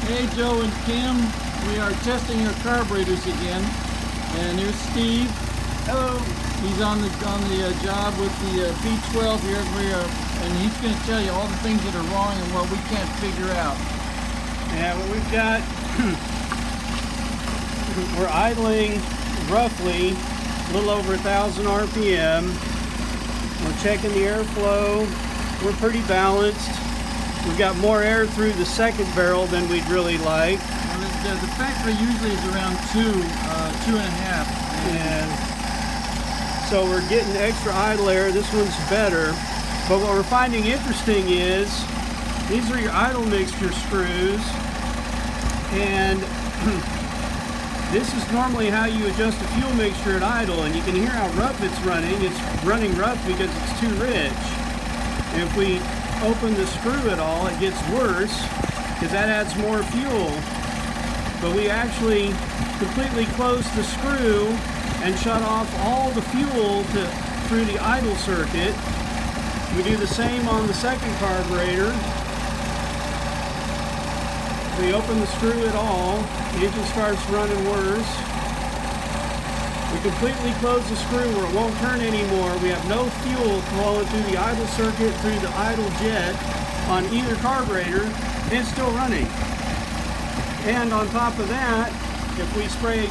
Hey Joe and Kim, we are testing our carburetors again, and here's Steve. Hello. He's on the job with the V12 here, and he's going to tell you all the things that are wrong and what we can't figure out. Yeah, what we've got, we're idling roughly a little over 1,000 RPM. We're checking the airflow. We're pretty balanced. We've got more air through the second barrel than we'd really like. Well, the factory usually is around 2.5. And so we're getting extra idle air. This one's better. But what we're finding interesting is these are your idle mixture screws. And this is normally how you adjust a fuel mixture at idle. And you can hear how rough it's running. It's running rough because it's too rich. And if we open the screw at all, it gets worse because that adds more fuel. But we actually completely closed the screw and shut off all the fuel through the idle circuit. We do the same on the second carburetor. We open the screw at all, the engine starts running worse. We completely close the screw where it won't turn anymore. We have no fuel flowing through the idle circuit, through the idle jet on either carburetor, and it's still running. And on top of that, if we spray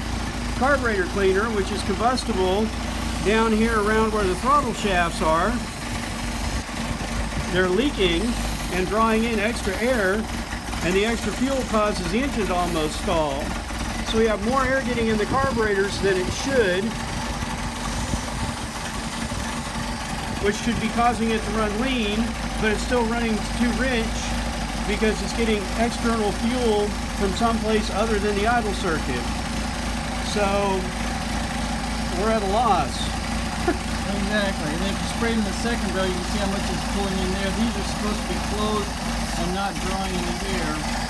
carburetor cleaner, which is combustible, down here around where the throttle shafts are, they're leaking and drawing in extra air, and the extra fuel causes the engine to almost stall. So we have more air getting in the carburetors than it should, which should be causing it to run lean, but it's still running too rich because it's getting external fuel from someplace other than the idle circuit. So we're at a loss. Exactly. And if you spray it in the second barrel, you can see how much is pulling in there. These are supposed to be closed and not drawing any air.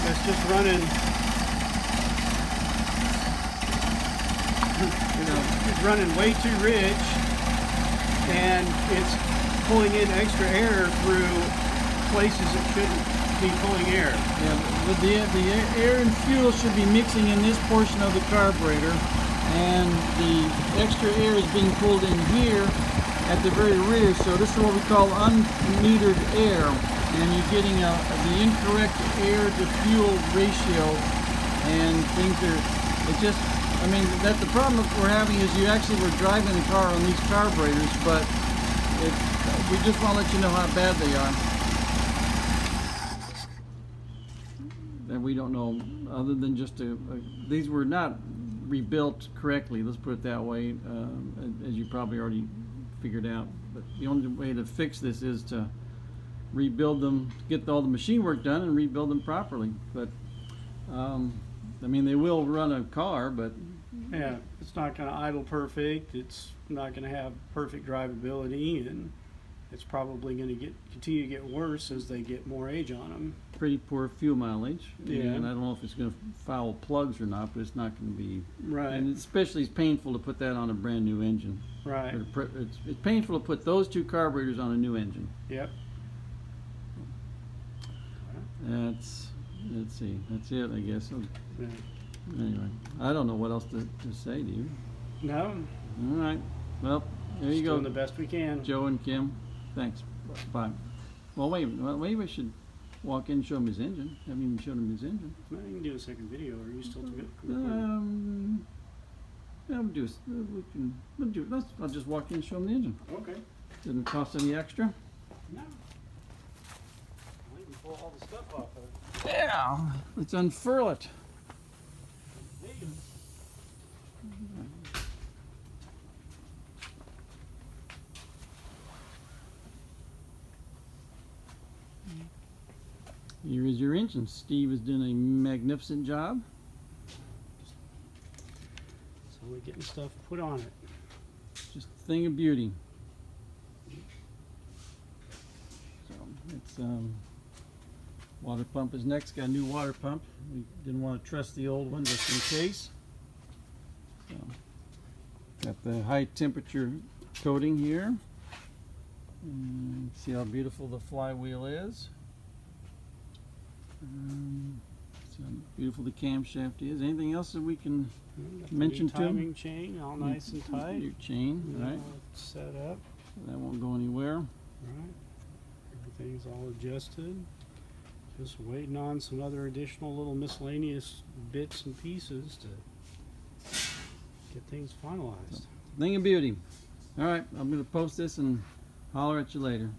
It's just running, it's running way too rich, and it's pulling in extra air through places it shouldn't be pulling air. Yeah, but the air and fuel should be mixing in this portion of the carburetor, and the extra air is being pulled in here at the very rear. So this is what we call unmetered air, and you're getting the incorrect air to fuel ratio, and things are, I mean, that's the problem we're having is we're driving the car on these carburetors, but we just want to let you know how bad they are. And we don't know, other than just these were not rebuilt correctly, let's put it that way, as you probably already figured out. But the only way to fix this is to rebuild them, get all the machine work done and rebuild them properly. But I mean, they will run a car, but yeah, it's not going to idle perfect. It's not going to have perfect drivability, and it's probably going to continue to get worse as they get more age on them. Pretty poor fuel mileage. Yeah. And I don't know if it's going to foul plugs or not, but it's not going to be. Right. And especially it's painful to put that on a brand new engine. Right. It's painful to put those two carburetors on a new engine. Yep. Let's see. That's it, I guess. Yeah. Anyway, I don't know what else to say to you. No. All right. Well, there you go. Doing the best we can. Joe and Kim, thanks. Bye. Well, wait. Maybe we should walk in and show him his engine. Haven't even showed him his engine. Well, you can do a second video. Are you still good? Yeah, we'll do. I'll just walk in and show him the engine. Okay. Didn't cost any extra. No. I'll even pull all the stuff off of it. Yeah. Let's unfurl it. There you go. Here is your engine. Steve is doing a magnificent job. So we're getting stuff put on it. Just a thing of beauty. So it's water pump is next. Got a new water pump. We didn't want to trust the old one just in case. So got the high temperature coating here. And See how beautiful the flywheel is. See how beautiful the camshaft is. Anything else that we can mention to them? Timing chain, all nice and tight. Your chain, right? Set up. That won't go anywhere. Right. Everything's all adjusted. Just waiting on some other additional little miscellaneous bits and pieces to get things finalized. Thing of beauty. All right, I'm going to post this and holler at you later.